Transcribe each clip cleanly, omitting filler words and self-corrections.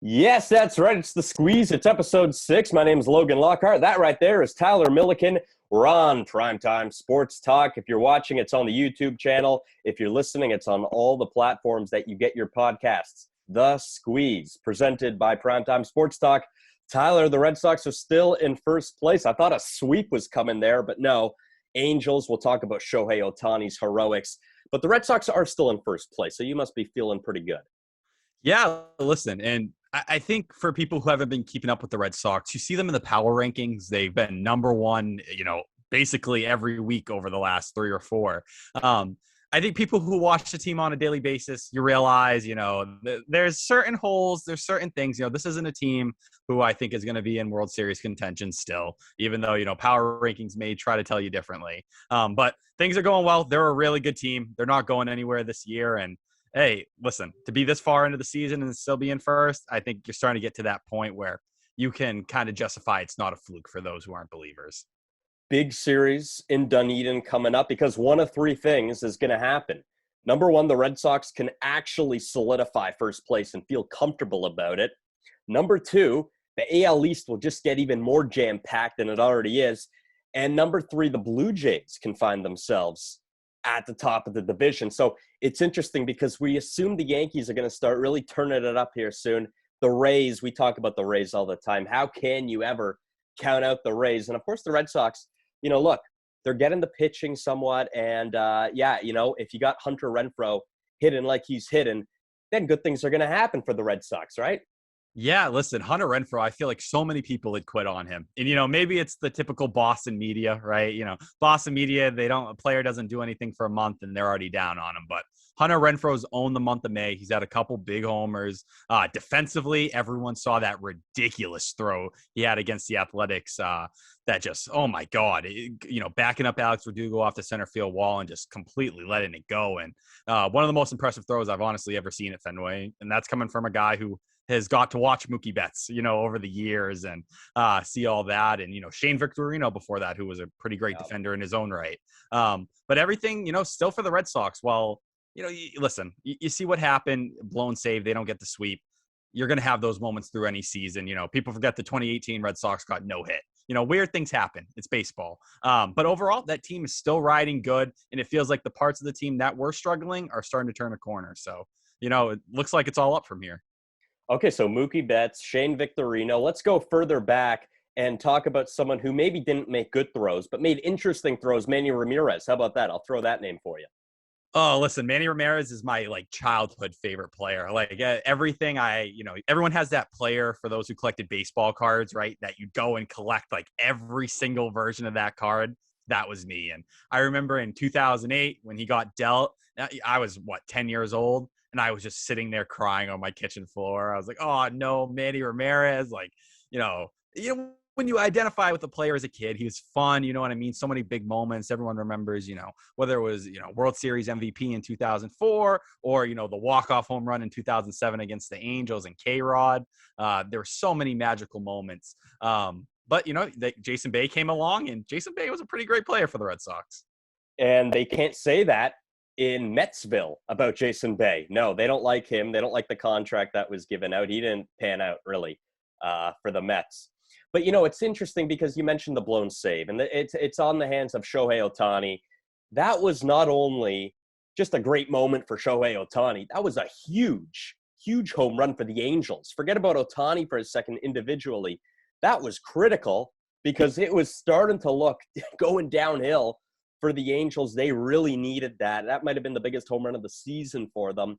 Yes, that's right. It's the squeeze. It's episode 6. My name is Logan Lockhart. That right there is Tyler Milliken. We're on Primetime Sports Talk. If you're watching, it's on the YouTube channel. If you're listening, it's on all the platforms that you get your podcasts. The Squeeze, presented by Primetime Sports Talk. Tyler, the Red Sox are still in first place. I thought a sweep was coming there, but no. Angels, we'll talk about Shohei Ohtani's heroics. But the Red Sox are still in first place, so you must be feeling pretty good. Yeah, listen, and I think for people who haven't been keeping up with the Red Sox, you see them in the power rankings. They've been number one, basically every week over the last 3 or 4. I think people who watch the team on a daily basis, you realize, there's certain holes, there's certain things. This isn't a team who I think is going to be in World Series contention still, even though, power rankings may try to tell you differently. But things are going well. They're a really good team. They're not going anywhere this year. And hey, listen, to be this far into the season and still be in first, I think you're starting to get to that point where you can kind of justify it's not a fluke for those who aren't believers. Big series in Dunedin coming up because one of three things is going to happen. Number one, the Red Sox can actually solidify first place and feel comfortable about it. Number two, the AL East will just get even more jam-packed than it already is. And number three, the Blue Jays can find themselves at the top of the division. So it's interesting because we assume the Yankees are going to start really turning it up here soon. The Rays, we talk about the Rays all the time. How can you ever count out the Rays? And of course, the Red Sox, look, they're getting the pitching somewhat. And if you got Hunter Renfroe hitting like he's hitting, then good things are going to happen for the Red Sox, right? Yeah, listen, Hunter Renfroe, I feel like so many people had quit on him. And, maybe it's the typical Boston media, right? Boston media, a player doesn't do anything for a month and they're already down on him. But Hunter Renfroe's owned the month of May. He's had a couple big homers. Defensively, everyone saw that ridiculous throw he had against the Athletics. That just, oh my God, backing up Alex Verdugo off the center field wall and just completely letting it go. And one of the most impressive throws I've honestly ever seen at Fenway. And that's coming from a guy who has got to watch Mookie Betts, over the years and see all that. And, Shane Victorino before that, who was a pretty great defender in his own right. But everything, still for the Red Sox. Well, listen, you see what happened, blown save. They don't get the sweep. You're going to have those moments through any season. People forget the 2018 Red Sox got no hit. Weird things happen. It's baseball. But overall, that team is still riding good. And it feels like the parts of the team that were struggling are starting to turn a corner. So, it looks like it's all up from here. Okay, so Mookie Betts, Shane Victorino. Let's go further back and talk about someone who maybe didn't make good throws, but made interesting throws, Manny Ramirez. How about that? I'll throw that name for you. Oh, listen, Manny Ramirez is my childhood favorite player. Everything everyone has that player for those who collected baseball cards, right? That you go and collect every single version of that card. That was me. And I remember in 2008 when he got dealt, I was 10 years old. And I was just sitting there crying on my kitchen floor. I was like, oh, no, Manny Ramirez. When you identify with the player as a kid, he was fun. You know what I mean? So many big moments. Everyone remembers, whether it was, World Series MVP in 2004 or, the walk-off home run in 2007 against the Angels and K-Rod. There were so many magical moments. But, Jason Bay came along, and Jason Bay was a pretty great player for the Red Sox. And they can't say that in Metsville about Jason Bay. No, they don't like him. They don't like the contract that was given out. He didn't pan out really for the Mets. But, it's interesting because you mentioned the blown save, and it's on the hands of Shohei Ohtani. That was not only just a great moment for Shohei Ohtani, that was a huge, huge home run for the Angels. Forget about Ohtani for a second individually. That was critical because it was starting to look going downhill for the Angels. They really needed that. That might have been the biggest home run of the season for them.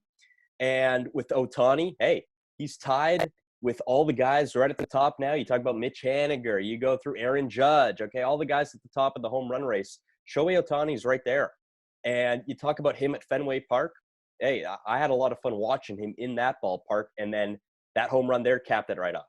And with Ohtani, hey, he's tied with all the guys right at the top now. You talk about Mitch Haniger. You go through Aaron Judge. Okay, all the guys at the top of the home run race. Shohei Ohtani's right there. And you talk about him at Fenway Park. Hey, I had a lot of fun watching him in that ballpark. And then that home run there capped it right off.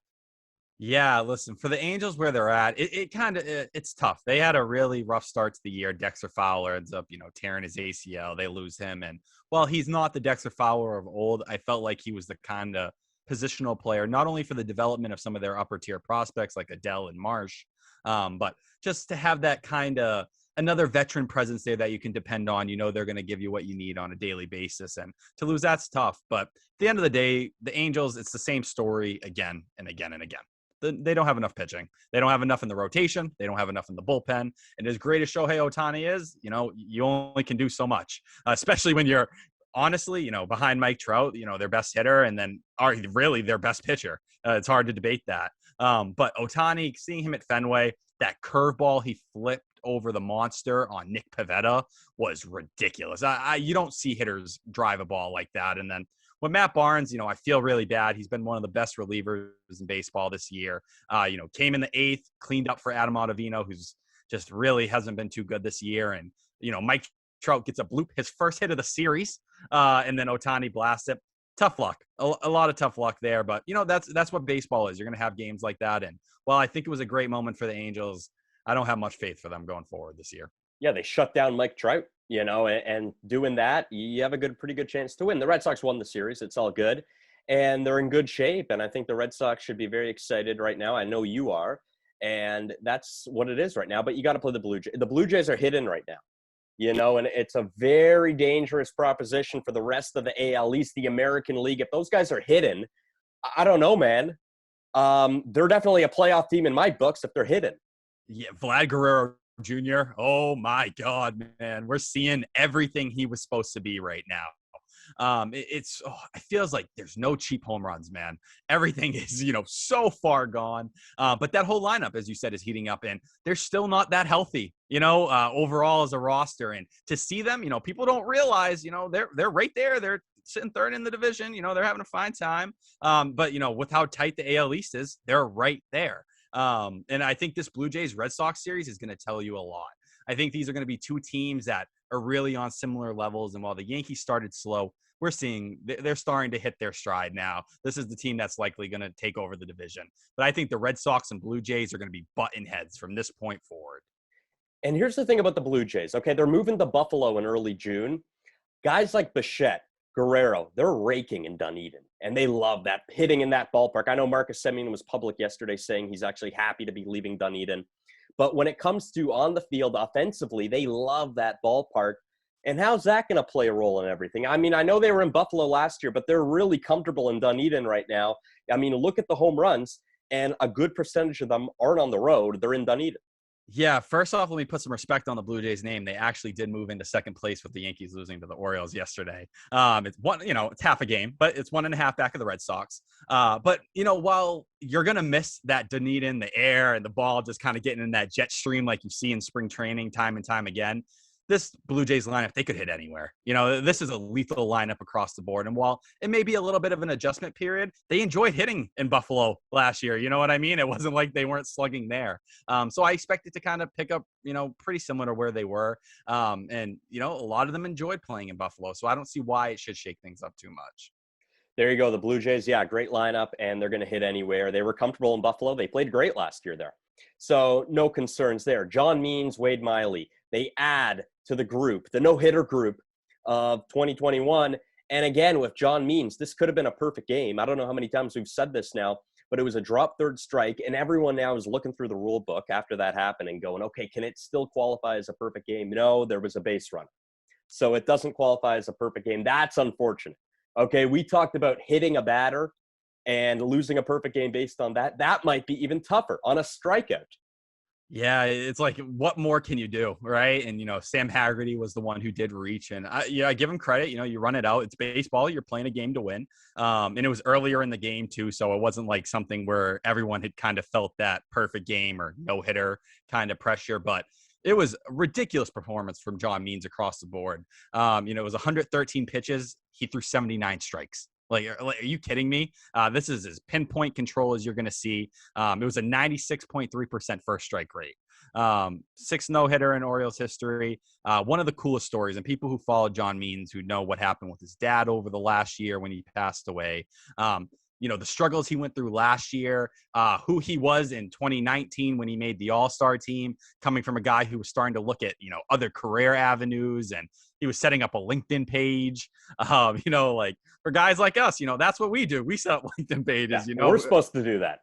Yeah, listen, for the Angels where they're at, it's tough. They had a really rough start to the year. Dexter Fowler ends up, tearing his ACL. They lose him. And while he's not the Dexter Fowler of old, I felt like he was the kind of positional player, not only for the development of some of their upper tier prospects like Adele and Marsh, but just to have that kind of another veteran presence there that you can depend on. You know they're going to give you what you need on a daily basis, and to lose that's tough. But at the end of the day, the Angels, it's the same story again and again and again. They don't have enough pitching. They don't have enough in the rotation. They don't have enough in the bullpen. And as great as Shohei Ohtani is, you know, you only can do so much, especially when you're honestly, you know, behind Mike Trout, you know, their best hitter, and then are really their best pitcher. It's hard to debate that. But Ohtani, seeing him at Fenway, that curveball he flipped over the monster on Nick Pivetta was ridiculous. You don't see hitters drive a ball like that. And then with Matt Barnes, you know, I feel really bad. He's been one of the best relievers in baseball this year. You know, came in the 8th, cleaned up for Adam Ottavino, who's just really hasn't been too good this year. And, you know, Mike Trout gets a bloop, his first hit of the series, and then Ohtani blasts it. Tough luck, a lot of tough luck there. But, you know, that's what baseball is. You're going to have games like that. And while I think it was a great moment for the Angels, I don't have much faith for them going forward this year. Yeah, they shut down Mike Trout, you know, and doing that, you have a pretty good chance to win. The Red Sox won the series. It's all good. And they're in good shape. And I think the Red Sox should be very excited right now. I know you are. And that's what it is right now. But you got to play the Blue Jays. The Blue Jays are hidden right now, you know, and it's a very dangerous proposition for the rest of the AL East, the American League. If those guys are hidden, I don't know, man. They're definitely a playoff team in my books if they're hidden. Yeah, Vlad Guerrero Jr. Oh my God, man. We're seeing everything he was supposed to be right now. It feels like there's no cheap home runs, man. Everything is, you know, so far gone. But that whole lineup, as you said, is heating up, and they're still not that healthy, you know, overall as a roster. And to see them, you know, people don't realize, you know, they're right there. They're sitting third in the division. You know, they're having a fine time. But, you know, with how tight the AL East is, they're right there. And I think this Blue Jays Red Sox series is going to tell you a lot. I think these are going to be two teams that are really on similar levels. And while the Yankees started slow, we're seeing they're starting to hit their stride now. This is the team that's likely going to take over the division. But I think the Red Sox and Blue Jays are going to be button heads from this point forward. And here's the thing about the Blue Jays. Okay, they're moving to Buffalo in early June. Guys like Bichette, Guerrero, they're raking in Dunedin, and they love that, hitting in that ballpark. I know Marcus Semien was public yesterday saying he's actually happy to be leaving Dunedin. But when it comes to on the field offensively, they love that ballpark. And how's that going to play a role in everything? I mean, I know they were in Buffalo last year, but they're really comfortable in Dunedin right now. I mean, look at the home runs, and a good percentage of them aren't on the road. They're in Dunedin. Yeah, first off, let me put some respect on the Blue Jays name. They actually did move into second place with the Yankees losing to the Orioles yesterday. It's one, you know, it's half a game, but it's 1.5 back of the Red Sox. But, you know, while you're going to miss that Dunedin, the air and the ball just kind of getting in that jet stream like you see in spring training time and time again, this Blue Jays lineup, they could hit anywhere. You know, this is a lethal lineup across the board. And while it may be a little bit of an adjustment period, they enjoyed hitting in Buffalo last year. You know what I mean? It wasn't like they weren't slugging there. So I expect it to kind of pick up, you know, pretty similar to where they were. And, you know, a lot of them enjoyed playing in Buffalo. So I don't see why it should shake things up too much. There you go. The Blue Jays, yeah, great lineup, and they're going to hit anywhere. They were comfortable in Buffalo. They played great last year there. So no concerns there. John Means, Wade Miley, they add to the group, the no-hitter group of 2021. And again, with John Means, this could have been a perfect game. I don't know how many times we've said this now, but it was a drop third strike, and everyone now is looking through the rule book after that happened and going, okay, can it still qualify as a perfect game? No, there was a base runner. So it doesn't qualify as a perfect game. That's unfortunate. Okay, we talked about hitting a batter and losing a perfect game based on that. That might be even tougher on a strikeout. Yeah, it's like, what more can you do, right? And, you know, Sam Haggerty was the one who did reach. And, I give him credit. You know, you run it out. It's baseball. You're playing a game to win. And it was earlier in the game, too, so it wasn't like something where everyone had kind of felt that perfect game or no-hitter kind of pressure. But it was a ridiculous performance from John Means across the board. You know, it was 113 pitches. He threw 79 strikes. Like, are you kidding me? This is as pinpoint control as you're going to see. It was a 96.3% first strike rate. 6 no-hitter in Orioles history. One of the coolest stories, and people who follow John Means who know what happened with his dad over the last year when he passed away. You know, the struggles he went through last year, who he was in 2019 when he made the All-Star team, coming from a guy who was starting to look at, you know, other career avenues, and he was setting up a LinkedIn page. You know, like for guys like us, you know, that's what we do. We set up LinkedIn pages, Yeah, you know. we're supposed to do that.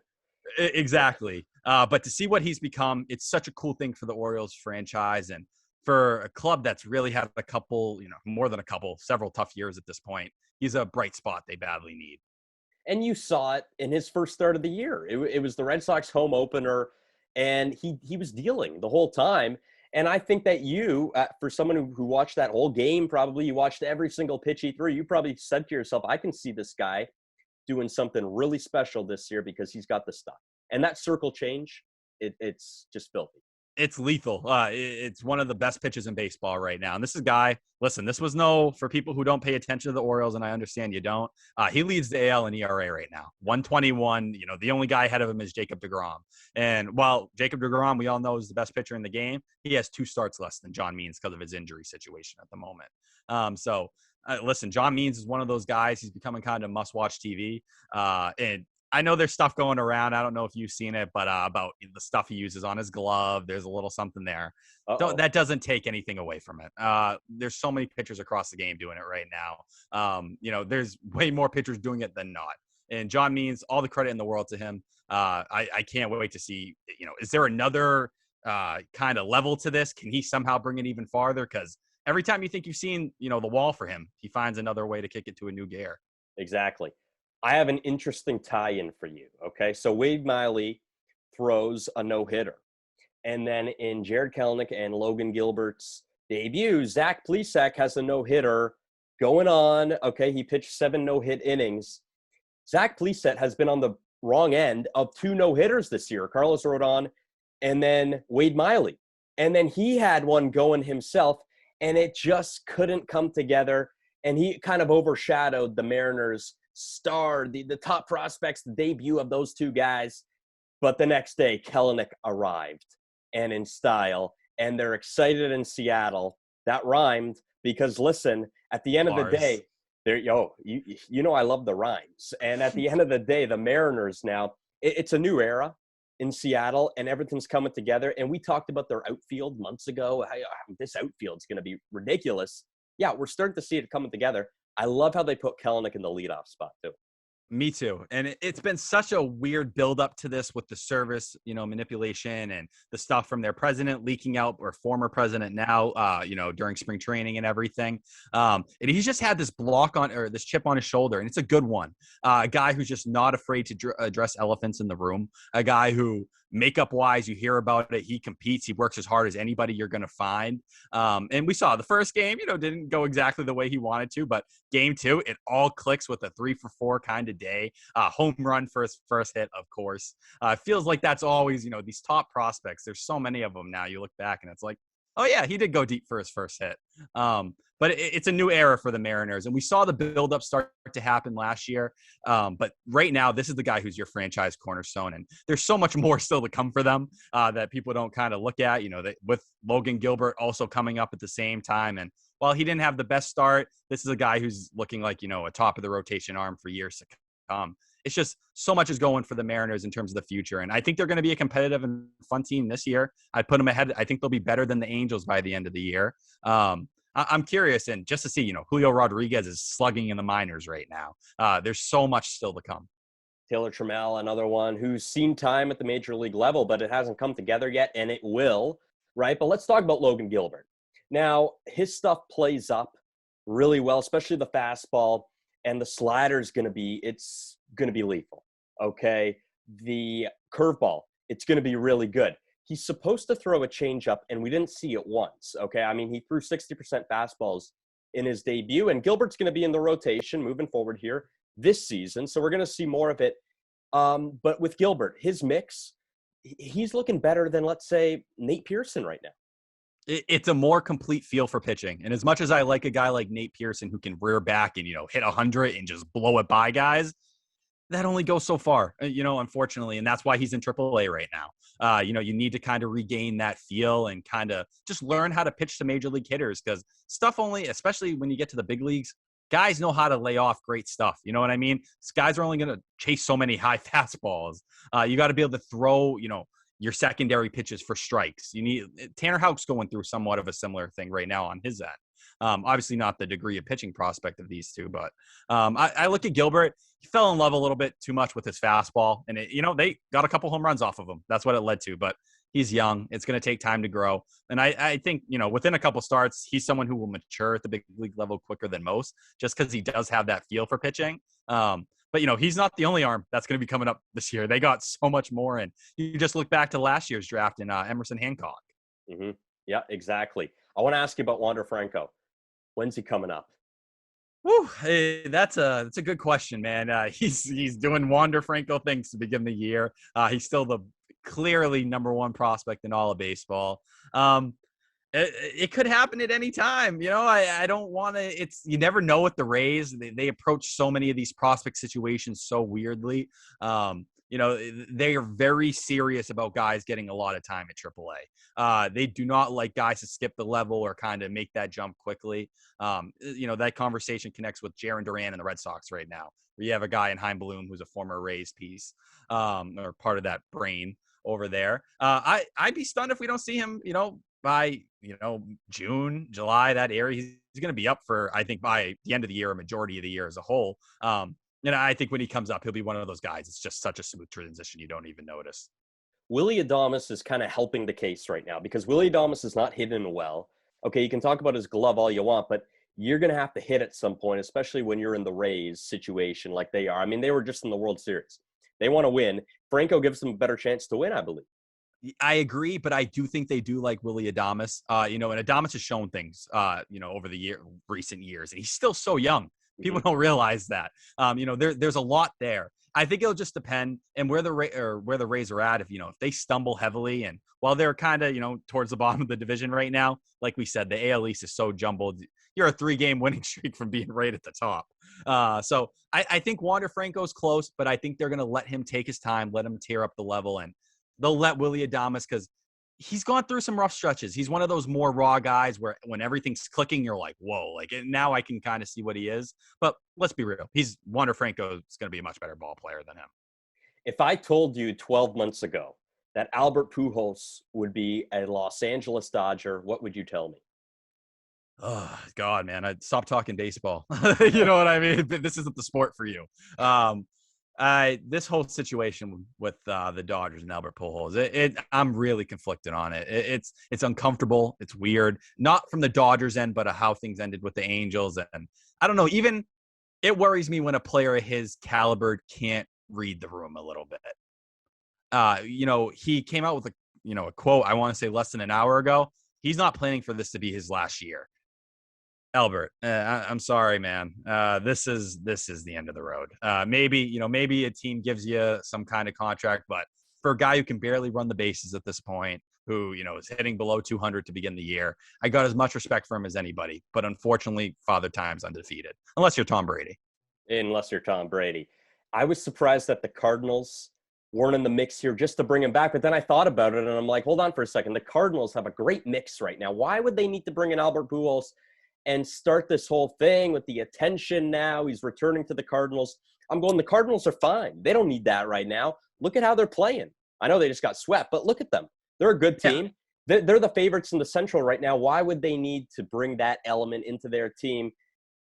Exactly. But to see what he's become, it's such a cool thing for the Orioles franchise. And for a club that's really had a couple, more than a couple, several tough years at this point, he's a bright spot they badly need. And you saw it in his first start of the year. It was the Red Sox home opener, and he was dealing the whole time. And I think that you, for someone who watched that whole game, probably you watched every single pitch he threw, you probably said to yourself, I can see this guy doing something really special this year because he's got the stuff. And that circle change, it's just filthy. It's lethal. It's one of the best pitches in baseball right now. And this is a guy, listen, this was for people who don't pay attention to the Orioles, and I understand you don't. He leads the AL in ERA right now, 121. The only guy ahead of him is Jacob deGrom. And while Jacob deGrom, we all know, is the best pitcher in the game, he has 2 starts less than John Means because of his injury situation at the moment. Listen, John Means is one of those guys. He's becoming kind of must-watch TV. And I know there's stuff going around. I don't know if you've seen it, but about the stuff he uses on his glove, there's a little something there. That doesn't take anything away from it. There's so many pitchers across the game doing it right now. There's way more pitchers doing it than not. And John Means, all the credit in the world to him. I can't wait to see, is there another kind of level to this? Can he somehow bring it even farther? Because every time you think you've seen, the wall for him, he finds another way to kick it to a new gear. Exactly. I have an interesting tie-in for you, okay? So Wade Miley throws a no-hitter. And then in Jared Kelenic and Logan Gilbert's debut, Zach Plesac has a no-hitter going on. Okay, he pitched 7 no-hit innings. Zach Plesac has been on the wrong end of 2 no-hitters this year, Carlos Rodon and then Wade Miley. And then he had one going himself, and it just couldn't come together. And he kind of overshadowed the Mariners' star, the top prospects, the debut of those 2 guys. But the next day, Kelenic arrived, and in style, and they're excited in Seattle. That rhymed because, listen, at the end of the day, I love the rhymes. And at the end of the day, the Mariners now, it's a new era in Seattle, and everything's coming together. And we talked about their outfield months ago. This outfield's going to be ridiculous. Yeah, we're starting to see it coming together. I love how they put Kelenic in the leadoff spot, too. Me too. And it's been such a weird buildup to this with the service, manipulation and the stuff from their president leaking out, or former president now, during spring training and everything. And he's just had this this chip on his shoulder, and it's a good one. A guy who's just not afraid to address elephants in the room. A guy who, makeup wise, you hear about it. He competes. He works as hard as anybody you're going to find. And we saw the first game, didn't go exactly the way he wanted to, but game 2, it all clicks with a 3-for-4 kind of day. Home run for his first hit, of course. It feels like that's always, these top prospects. There's so many of them now. You look back and it's like, oh yeah, he did go deep for his first hit. But it's a new era for the Mariners. And we saw the buildup start to happen last year. But right now, this is the guy who's your franchise cornerstone. And there's so much more still to come for them that people don't kind of look at, with Logan Gilbert also coming up at the same time. And while he didn't have the best start, this is a guy who's looking like, a top of the rotation arm for years to come. It's just so much is going for the Mariners in terms of the future. And I think they're going to be a competitive and fun team this year. I'd put them ahead. I think they'll be better than the Angels by the end of the year. I'm curious, and just to see, Julio Rodriguez is slugging in the minors right now. There's so much still to come. Taylor Trammell, another one who's seen time at the major league level, but it hasn't come together yet, and it will, right? But let's talk about Logan Gilbert. Now, his stuff plays up really well, especially the fastball, and the slider's going to be lethal, okay? The curveball, it's going to be really good. He's supposed to throw a changeup, and we didn't see it once, okay? I mean, he threw 60% fastballs in his debut, and Gilbert's going to be in the rotation moving forward here this season, so we're going to see more of it. But with Gilbert, his mix, he's looking better than, let's say, Nate Pearson right now. It's a more complete feel for pitching. And as much as I like a guy like Nate Pearson who can rear back and, hit 100 and just blow it by guys, that only goes so far, unfortunately. And that's why he's in AAA right now. You need to kind of regain that feel and kind of just learn how to pitch to major league hitters, because especially when you get to the big leagues, guys know how to lay off great stuff. You know what I mean? These guys are only going to chase so many high fastballs. You got to be able to throw, your secondary pitches for strikes. Tanner Houck's going through somewhat of a similar thing right now on his end. Obviously not the degree of pitching prospect of these two, but I look at Gilbert. He fell in love a little bit too much with his fastball, and they got a couple home runs off of him. That's what it led to. But He's young. It's going to take time to grow. And I think, within a couple starts, he's someone who will mature at the big league level quicker than most, just because he does have that feel for pitching. But, he's not the only arm that's going to be coming up this year. They got so much more. And you just look back to last year's draft in Emerson Hancock. Mm-hmm. Yeah, exactly. I want to ask you about Wander Franco. When's he coming up? Whew, that's a good question, man. He's doing Wander Franco things to begin the year. He's still the clearly number one prospect in all of baseball. It could happen at any time. I don't want to. You never know with the Rays. They approach so many of these prospect situations so weirdly. They are very serious about guys getting a lot of time at AAA. They do not like guys to skip the level or kind of make that jump quickly. That conversation connects with Jarren Duran and the Red Sox right now, where you have a guy in Chaim Bloom who's a former Rays piece, or part of that brain over there. I'd be stunned if we don't see him, by, June, July, that area. He's going to be up for, I think, by the end of the year, a majority of the year as a whole. I think when he comes up, he'll be one of those guys. It's just such a smooth transition. You don't even notice. Willy Adams is kind of helping the case right now because Willy Adams is not hitting well. Okay, you can talk about his glove all you want, but you're going to have to hit at some point, especially when you're in the Rays situation like they are. I mean, they were just in the World Series. They want to win. Franco gives them a better chance to win, I believe. I agree, but I do think they do like Willy Adams. And Adams has shown things, over the recent years, and he's still so young. People don't realize that. There's a lot there. I think it'll just depend and where the Rays are at. If they stumble heavily, and while they're kind of towards the bottom of the division right now, like we said, the AL East is so jumbled. You're a 3-game winning streak from being right at the top. So I think Wander Franco's close, but I think they're going to let him take his time, let him tear up the level, and they'll let Willy Adams because he's gone through some rough stretches. He's one of those more raw guys where when everything's clicking, you're like, whoa, now I can kind of see what he is. But let's be real. Wander Franco is going to be a much better ball player than him. If I told you 12 months ago that Albert Pujols would be a Los Angeles Dodger, what would you tell me? Oh, God, man. I'd stop talking baseball. You know what I mean? This isn't the sport for you. This whole situation with the Dodgers and Albert Pujols, I'm really conflicted on it. It's uncomfortable. It's weird. Not from the Dodgers end, but how things ended with the Angels. And I don't know, even it worries me when a player of his caliber can't read the room a little bit. He came out with a quote, I want to say less than an hour ago. He's not planning for this to be his last year. Albert, I'm sorry, man. This is the end of the road. Maybe a team gives you some kind of contract, but for a guy who can barely run the bases at this point, who is hitting below 200 to begin the year, I got as much respect for him as anybody. But unfortunately, Father Time's undefeated, unless you're Tom Brady. Unless you're Tom Brady, I was surprised that the Cardinals weren't in the mix here just to bring him back. But then I thought about it, and I'm like, hold on for a second. The Cardinals have a great mix right now. Why would they need to bring in Albert Pujols and start this whole thing with the attention now? He's returning to the Cardinals. I'm going, the Cardinals are fine. They don't need that right now. Look at how they're playing. I know they just got swept, but look at them. They're a good team. Yeah. They're the favorites in the Central right now. Why would they need to bring that element into their team?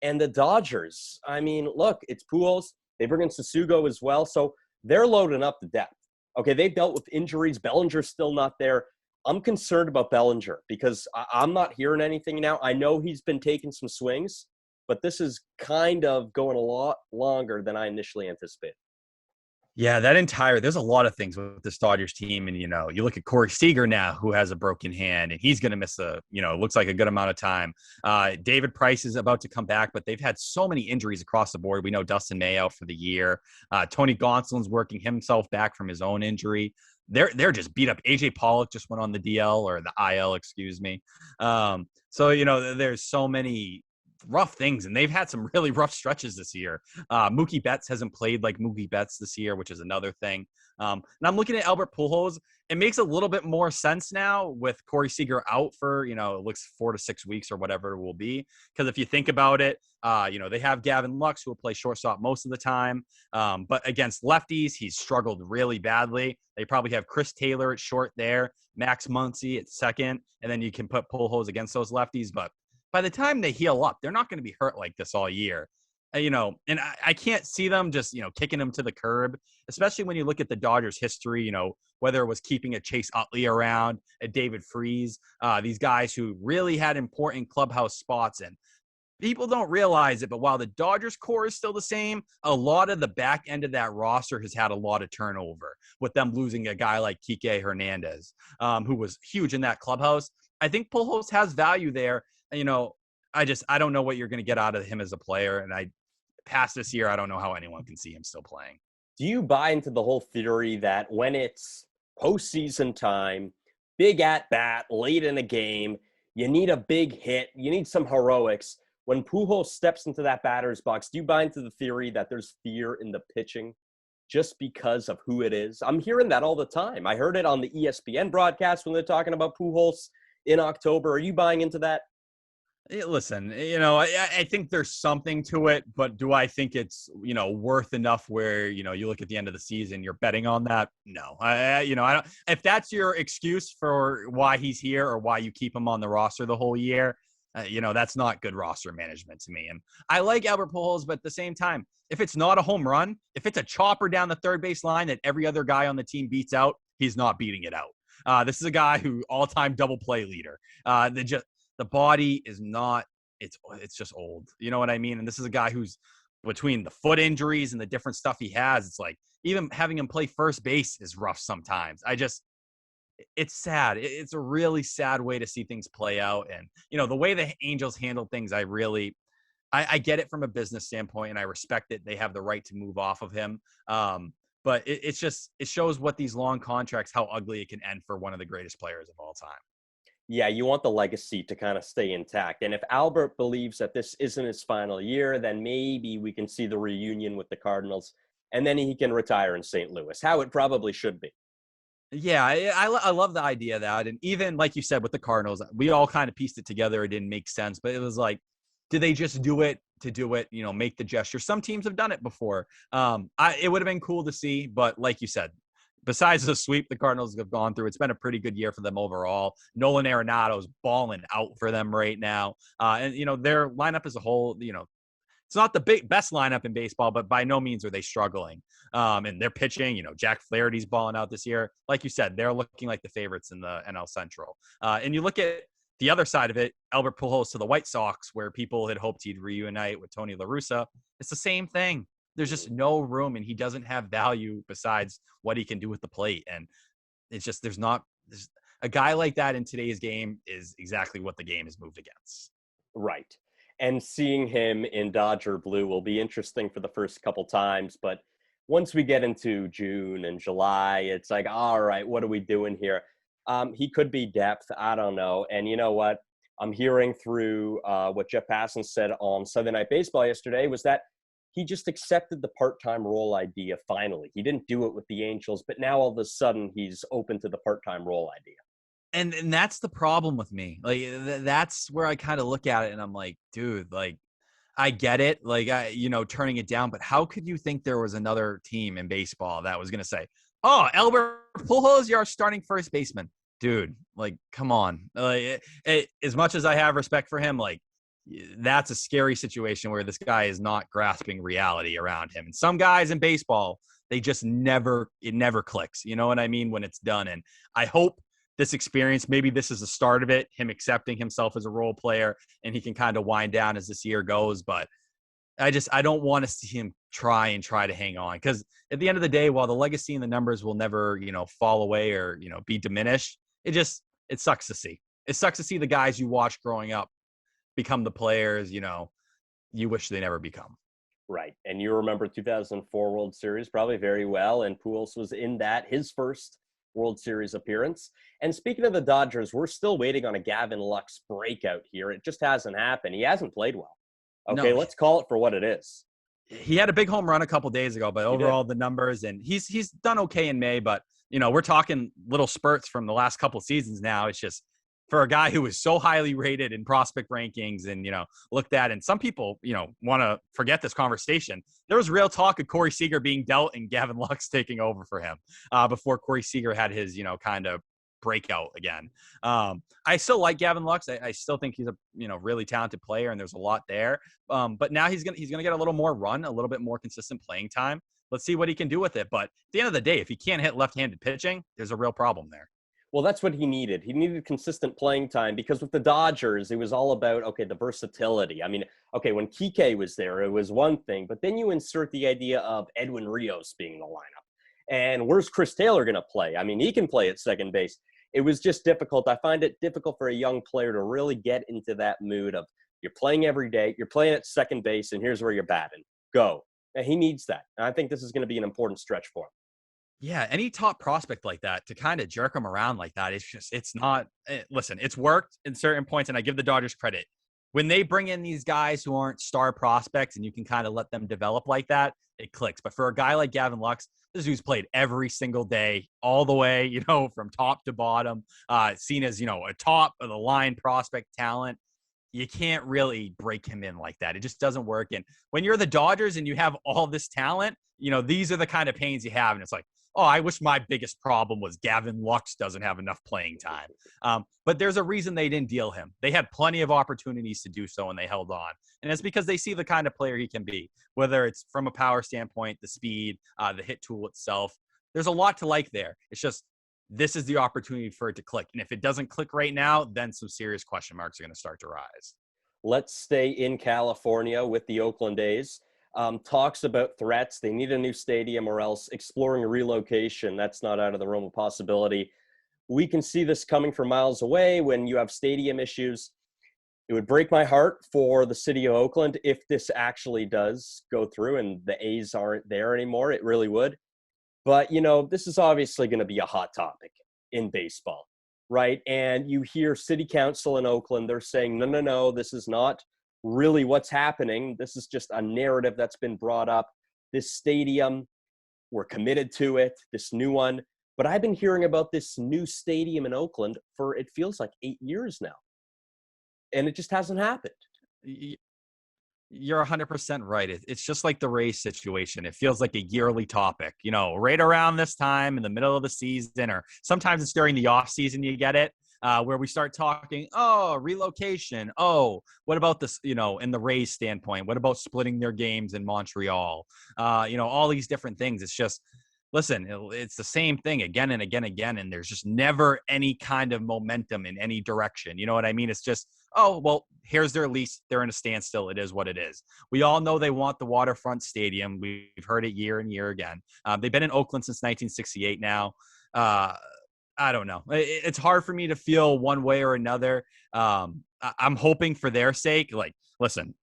And the Dodgers, I mean, look, it's Pujols. They bring in Susugo as well. So they're loading up the depth. Okay, they've dealt with injuries. Bellinger's still not there. I'm concerned about Bellinger because I'm not hearing anything now. I know he's been taking some swings, but this is kind of going a lot longer than I initially anticipated. Yeah, there's a lot of things with the Dodgers team. And, you look at Corey Seager now, who has a broken hand, and he's going to miss looks like a good amount of time. David Price is about to come back, but they've had so many injuries across the board. We know Dustin May out for the year. Tony Gonsolin's working himself back from his own injury. They're just beat up. AJ Pollock just went on the DL or the IL, excuse me. There's so many rough things, and they've had some really rough stretches this year. Mookie Betts hasn't played like Mookie Betts this year, which is another thing. And I'm looking at Albert Pujols. It makes a little bit more sense now with Corey Seager out for, it looks 4 to 6 weeks or whatever it will be. Because if you think about it, they have Gavin Lux, who will play shortstop most of the time. But against lefties, he's struggled really badly. They probably have Chris Taylor at short there, Max Muncy at second, and then you can put Pujols against those lefties. But by the time they heal up, they're not going to be hurt like this all year. And I can't see them just, kicking him to the curb, especially when you look at the Dodgers' history, whether it was keeping a Chase Utley around, a David Freese, these guys who really had important clubhouse spots. And people don't realize it, but while the Dodgers core is still the same, a lot of the back end of that roster has had a lot of turnover with them losing a guy like Kike Hernandez, who was huge in that clubhouse. I think Pujols has value there. I don't know what you're going to get out of him as a player. And past this year, I don't know how anyone can see him still playing. Do you buy into the whole theory that when it's postseason time, big at bat, late in a game, you need a big hit, you need some heroics? When Pujols steps into that batter's box, do you buy into the theory that there's fear in the pitching just because of who it is? I'm hearing that all the time. I heard it on the ESPN broadcast when they're talking about Pujols in October. Are you buying into that? Listen, I think there's something to it, but do I think it's, worth enough where, you look at the end of the season, you're betting on that? No, I don't, if that's your excuse for why he's here or why you keep him on the roster the whole year, that's not good roster management to me. And I like Albert Pujols, but at the same time, if it's not a home run, if it's a chopper down the third base line that every other guy on the team beats out, he's not beating it out. This is a guy who all-time double play leader. The body is not, it's just old. You know what I mean? And this is a guy who's between the foot injuries and the different stuff he has. It's like even having him play first base is rough sometimes. It's sad. It's a really sad way to see things play out. And, the way the Angels handle things, I get it from a business standpoint and I respect it. They have the right to move off of him. But it shows what these long contracts, how ugly it can end for one of the greatest players of all time. Yeah, you want the legacy to kind of stay intact. And if Albert believes that this isn't his final year, then maybe we can see the reunion with the Cardinals, and then he can retire in St. Louis, how it probably should be. Yeah, I love the idea of that. And even like you said with the Cardinals, we all kind of pieced it together. It didn't make sense, but it was like, did they just do it to do it, make the gesture? Some teams have done it before. It would have been cool to see, but like you said, besides the sweep the Cardinals have gone through, it's been a pretty good year for them overall. Nolan Arenado's balling out for them right now. And, their lineup as a whole, it's not the best lineup in baseball, but by no means are they struggling. And they're pitching, Jack Flaherty's balling out this year. Like you said, they're looking like the favorites in the NL Central. And you look at the other side of it, Albert Pujols to the White Sox, where people had hoped he'd reunite with Tony La Russa. It's the same thing. There's just no room, and he doesn't have value besides what he can do with the plate. And it's just there's a guy like that in today's game is exactly what the game has moved against. Right. And seeing him in Dodger blue will be interesting for the first couple times. But once we get into June and July, it's like, all right, what are we doing here? He could be depth. I don't know. And you know what? I'm hearing through what Jeff Passan said on Sunday Night Baseball yesterday was that he just accepted the part-time role idea finally. He didn't do it with the Angels, but now all of a sudden he's open to the part-time role idea. And that's the problem with me. Like, that's where I kind of look at it and I'm like, dude, like, I get it. Like, turning it down, but how could you think there was another team in baseball that was going to say, oh, Albert Pujols, you're our starting first baseman? Dude, like, come on. Like, as much as I have respect for him, like, that's a scary situation where this guy is not grasping reality around him. And some guys in baseball, it never clicks. You know what I mean? When it's done. And I hope this experience, maybe this is the start of it, him accepting himself as a role player, and he can kind of wind down as this year goes. But I don't want to see him try to hang on, because at the end of the day, while the legacy and the numbers will never, fall away or, be diminished, it sucks to see. It sucks to see the guys you watch growing up become the players, you wish they never become. Right. And you remember 2004 World Series probably very well. And Pujols was in that, his first World Series appearance. And speaking of the Dodgers, we're still waiting on a Gavin Lux breakout here. It just hasn't happened. He hasn't played well. Okay, let's call it for what it is. He had a big home run a couple days ago, but overall the numbers, and he's done okay in May, but we're talking little spurts from the last couple seasons now. It's just, for a guy who was so highly rated in prospect rankings and, looked at, and some people, want to forget this conversation. There was real talk of Corey Seager being dealt and Gavin Lux taking over for him before Corey Seager had his, kind of breakout again. I still like Gavin Lux. I still think he's a really talented player, and there's a lot there. But now he's gonna get a little more run, a little bit more consistent playing time. Let's see what he can do with it. But at the end of the day, if he can't hit left-handed pitching, there's a real problem there. Well, that's what he needed. He needed consistent playing time because with the Dodgers, it was all about, okay, the versatility. I mean, okay, when Kike was there, it was one thing, but then you insert the idea of Edwin Rios being in the lineup. And where's Chris Taylor going to play? I mean, he can play at second base. It was just difficult. I find it difficult for a young player to really get into that mood of you're playing every day, you're playing at second base, and here's where you're batting. Go. And he needs that. And I think this is going to be an important stretch for him. Yeah, any top prospect like that, to kind of jerk him around like that, it's not, listen, it's worked in certain points, and I give the Dodgers credit. When they bring in these guys who aren't star prospects and you can kind of let them develop like that, it clicks. But for a guy like Gavin Lux, this dude's played every single day, all the way, from top to bottom, seen as, a top of the line prospect talent. You can't really break him in like that. It just doesn't work. And when you're the Dodgers and you have all this talent, these are the kind of pains you have. And it's like, oh, I wish my biggest problem was Gavin Lux doesn't have enough playing time. But there's a reason they didn't deal him. They had plenty of opportunities to do so, and they held on. And it's because they see the kind of player he can be, whether it's from a power standpoint, the speed, the hit tool itself. There's a lot to like there. It's just this is the opportunity for it to click. And if it doesn't click right now, then some serious question marks are going to start to rise. Let's stay in California with the Oakland A's. Talks about threats. They need a new stadium or else exploring a relocation. That's not out of the realm of possibility. We can see this coming from miles away when you have stadium issues. It would break my heart for the city of Oakland if this actually does go through and the A's aren't there anymore. It really would. But, this is obviously going to be a hot topic in baseball, right? And you hear city council in Oakland, they're saying, no, this is not really what's happening. This is just a narrative that's been brought up. This stadium, we're committed to it, this new one. But I've been hearing about this new stadium in Oakland for, it feels like 8 years now. And it just hasn't happened. You're 100% right. It's just like the Rays situation. It feels like a yearly topic, right around this time in the middle of the season, or sometimes it's during the off season you get it, where we start talking, relocation. Oh, what about this, in the Rays standpoint? What about splitting their games in Montreal? All these different things. It's just, listen, it's the same thing again and again, and there's just never any kind of momentum in any direction. You know what I mean? It's just, oh, well, here's their lease. They're in a standstill. It is what it is. We all know they want the waterfront stadium. We've heard it year and year again. They've been in Oakland since 1968 now. I don't know. It's hard for me to feel one way or another. I'm hoping for their sake. Like, listen,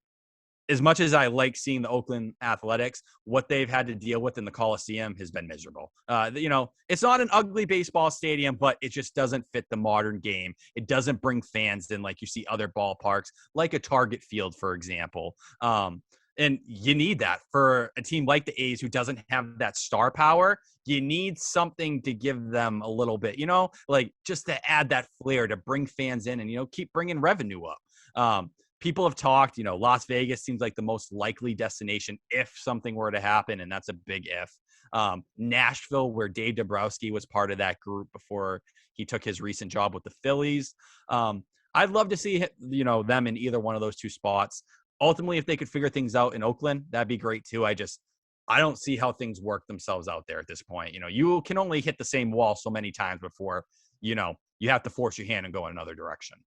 as much as I like seeing the Oakland Athletics, what they've had to deal with in the Coliseum has been miserable. It's not an ugly baseball stadium, but it just doesn't fit the modern game. It doesn't bring fans in like you see other ballparks, like a Target Field, for example. And you need that for a team like the A's who doesn't have that star power. You need something to give them a little bit, like just to add that flair, to bring fans in and, keep bringing revenue up. People have talked, Las Vegas seems like the most likely destination if something were to happen, and that's a big if. Nashville, where Dave Dombrowski was part of that group before he took his recent job with the Phillies. I'd love to see, them in either one of those two spots. Ultimately, if they could figure things out in Oakland, that'd be great too. I don't see how things work themselves out there at this point. You can only hit the same wall so many times before, you have to force your hand and go in another direction.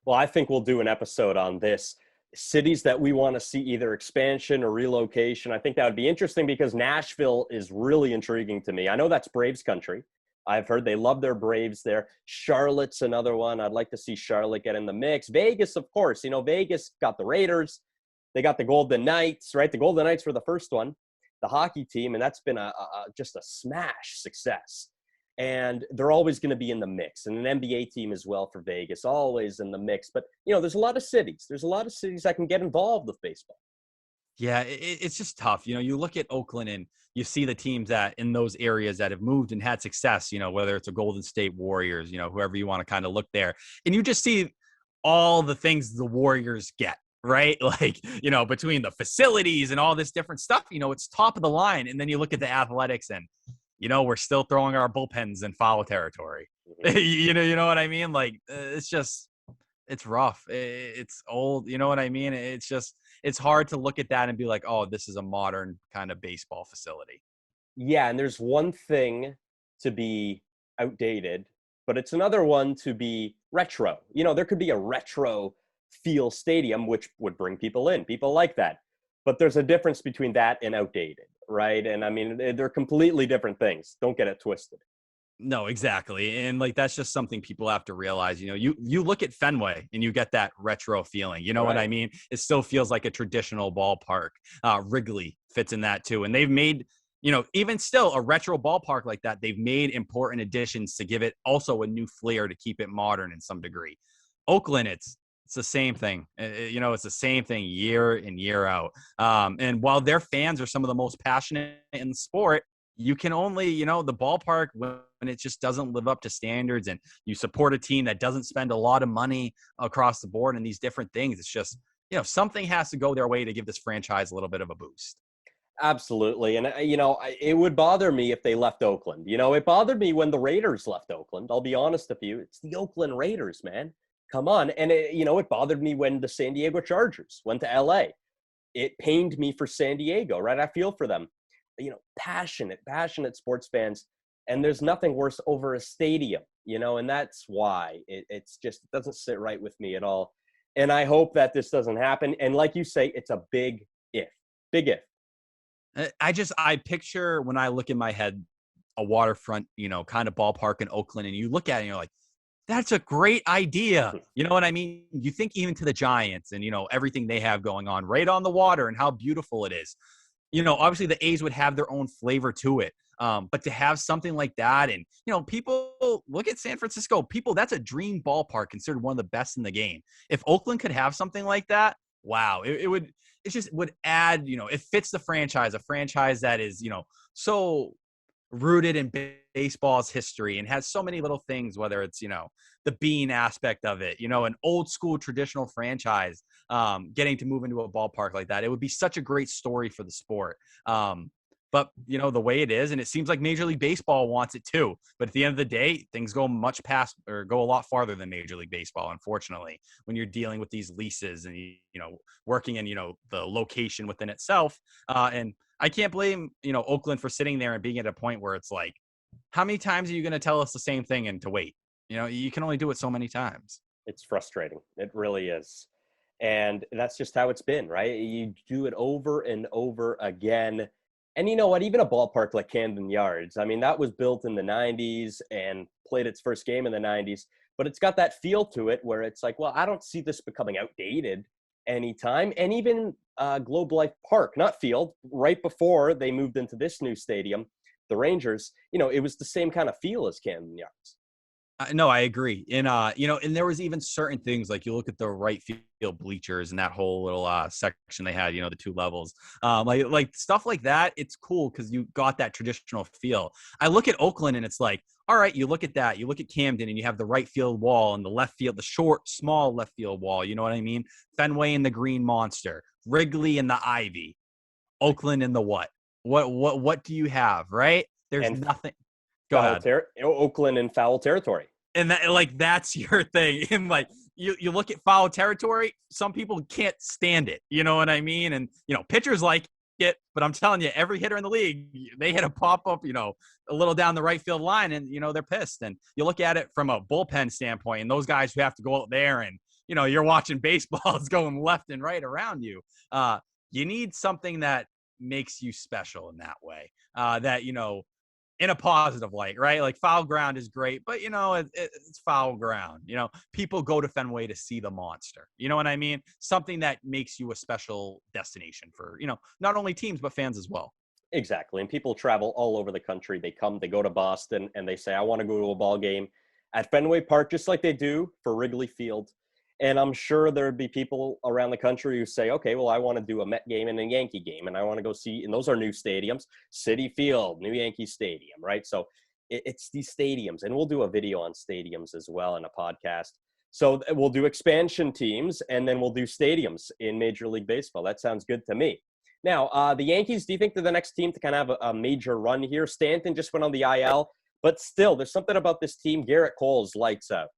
Well, I think we'll do an episode on this. Cities that we want to see either expansion or relocation. I think that would be interesting because Nashville is really intriguing to me. I know that's Braves country. I've heard they love their Braves there. Charlotte's another one. I'd like to see Charlotte get in the mix. Vegas, of course. Vegas got the Raiders. They got the Golden Knights, right? The Golden Knights were the first one, the hockey team, and that's been just a smash success. And they're always going to be in the mix. And an NBA team as well for Vegas, always in the mix. But, there's a lot of cities. There's a lot of cities that can get involved with baseball. Yeah, it's just tough. You look at Oakland and you see the teams that in those areas that have moved and had success, whether it's a Golden State Warriors, whoever you want to kind of look there. And you just see all the things the Warriors get, right? Like, between the facilities and all this different stuff, it's top of the line. And then you look at the Athletics and we're still throwing our bullpens in foul territory. Mhm. You know what I mean? Like, it's rough. It's old. You know what I mean? It's hard to look at that and be like, oh, this is a modern kind of baseball facility. Yeah, and there's one thing to be outdated, but it's another one to be retro. There could be a retro feel stadium, which would bring people in. People like that. But there's a difference between that and outdated, right? And I mean, they're completely different things. Don't get it twisted. No, exactly. And like that's just something people have to realize. You look at Fenway and you get that retro feeling. You know what Right. I mean? It still feels like a traditional ballpark. Wrigley fits in that too. And they've made, even still a retro ballpark like that, they've made important additions to give it also a new flair to keep it modern in some degree. Oakland, it's the same thing. It's the same thing year in, year out. And while their fans are some of the most passionate in the sport, you can only, the ballpark when it just doesn't live up to standards and you support a team that doesn't spend a lot of money across the board and these different things. It's just, something has to go their way to give this franchise a little bit of a boost. Absolutely. And, it would bother me if they left Oakland. It bothered me when the Raiders left Oakland. I'll be honest with you. It's the Oakland Raiders, man. Come on. And, it bothered me when the San Diego Chargers went to LA. It pained me for San Diego, right? I feel for them. Passionate sports fans. And there's nothing worse over a stadium, and that's why it doesn't sit right with me at all. And I hope that this doesn't happen. And like you say, it's a big if. I picture when I look in my head, a waterfront, kind of ballpark in Oakland, and you look at it and you're like, that's a great idea. You know what I mean? You think even to the Giants and, everything they have going on right on the water and how beautiful it is. Obviously the A's would have their own flavor to it. But to have something like that and, people look at San Francisco, that's a dream ballpark considered one of the best in the game. If Oakland could have something like that, wow, it just would add, it fits the franchise, a franchise that is, so rooted in baseball's history and has so many little things, whether it's, the bean aspect of it, an old school traditional franchise, getting to move into a ballpark like that. It would be such a great story for the sport. But, the way it is, and it seems like Major League Baseball wants it too. But at the end of the day, things go go a lot farther than Major League Baseball, unfortunately, when you're dealing with these leases and, working in, the location within itself. And I can't blame, Oakland for sitting there and being at a point where it's like, how many times are you going to tell us the same thing and to wait? You can only do it so many times. It's frustrating. It really is. And that's just how it's been, right? You do it over and over again. And you know what? Even a ballpark like Camden Yards, I mean, that was built in the 90s and played its first game in the 90s, but it's got that feel to it where it's like, well, I don't see this becoming outdated anytime. And even Globe Life Park, not Field, right before they moved into this new stadium, the Rangers, it was the same kind of feel as Camden Yards. No, I agree. And, and there was even certain things like you look at the right field bleachers and that whole little section they had, the two levels, like stuff like that. It's cool because you got that traditional feel. I look at Oakland and it's like, all right, you look at that. You look at Camden and you have the right field wall and the left field, the short, small left field wall. You know what I mean? Fenway and the Green Monster, Wrigley and the Ivy, Oakland and the what? What do you have, right? There's nothing. Go ahead. Oakland in foul territory. And that's your thing. And like you look at foul territory, some people can't stand it. You know what I mean? And pitchers like it, but I'm telling you, every hitter in the league, they hit a pop up, a little down the right field line, and they're pissed. And you look at it from a bullpen standpoint, and those guys who have to go out there and you're watching baseballs going left and right around you. You need something that makes you special in that way. That in a positive light, right? Like foul ground is great, but it's foul ground. People go to Fenway to see the monster. You know what I mean? Something that makes you a special destination for, not only teams, but fans as well. Exactly. And people travel all over the country. They go to Boston and they say, I want to go to a ball game at Fenway Park, just like they do for Wrigley Field. And I'm sure there'd be people around the country who say, okay, well, I want to do a Met game and a Yankee game, and I want to go see, and those are new stadiums, Citi Field, new Yankee Stadium, right? So it's these stadiums, and we'll do a video on stadiums as well in a podcast. So we'll do expansion teams, and then we'll do stadiums in Major League Baseball. That sounds good to me. Now, the Yankees, do you think they're the next team to kind of have a major run here? Stanton just went on the IL, but still, there's something about this team. Garrett Cole's lights out.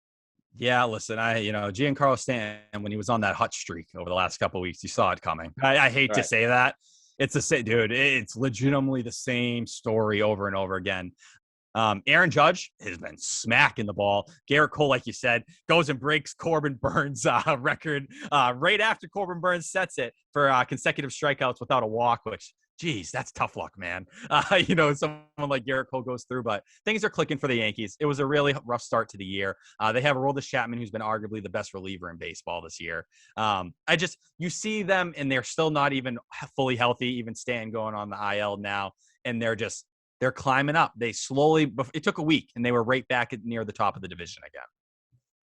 Yeah, listen, Giancarlo Stanton, when he was on that hot streak over the last couple of weeks, you saw it coming. I hate to Right. say that. It's the same, dude. It's legitimately the same story over and over again. Aaron Judge has been smacking the ball. Garrett Cole, like you said, goes and breaks Corbin Burns' record right after Corbin Burns sets it for consecutive strikeouts without a walk, which, geez, that's tough luck, man. Someone like Garrett Cole goes through, but things are clicking for the Yankees. It was a really rough start to the year. They have Aroldis Chapman, who's been arguably the best reliever in baseball this year. You see them, and they're still not even fully healthy, even Stan going on the IL now, and they're climbing up. It took a week, and they were right back near the top of the division again.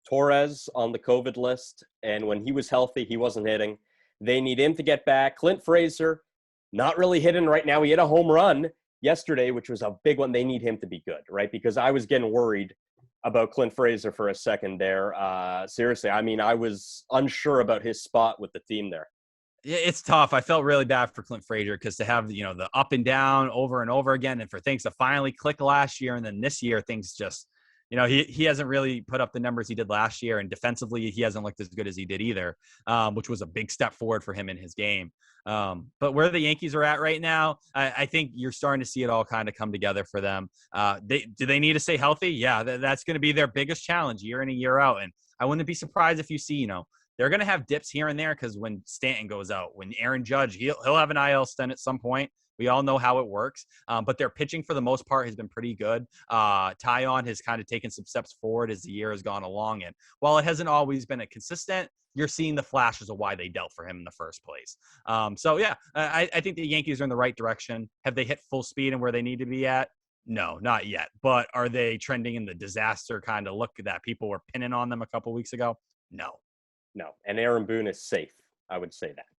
Torres on the COVID list, and when he was healthy, he wasn't hitting. They need him to get back. Clint Frazier, not really hitting right now. He hit a home run yesterday, which was a big one. They need him to be good, right? Because I was getting worried about Clint Frazier for a second there. Seriously, I mean, I was unsure about his spot with the team there. It's tough. I felt really bad for Clint Frazier because to have, the up and down over and over again, and for things to finally click last year, and then this year things just, he hasn't really put up the numbers he did last year, and defensively he hasn't looked as good as he did either, which was a big step forward for him in his game. But where the Yankees are at right now, I think you're starting to see it all kind of come together for them. Do they need to stay healthy? Yeah, that's going to be their biggest challenge year in and year out. And I wouldn't be surprised if you see, they're going to have dips here and there because when Stanton goes out, when Aaron Judge, he'll have an IL stint at some point. We all know how it works. But their pitching, for the most part, has been pretty good. Tyon has kind of taken some steps forward as the year has gone along. And while it hasn't always been a consistent, you're seeing the flashes of why they dealt for him in the first place. I think the Yankees are in the right direction. Have they hit full speed and where they need to be at? No, not yet. But are they trending in the disaster kind of look that people were pinning on them a couple weeks ago? No. No, and Aaron Boone is safe. I would say that.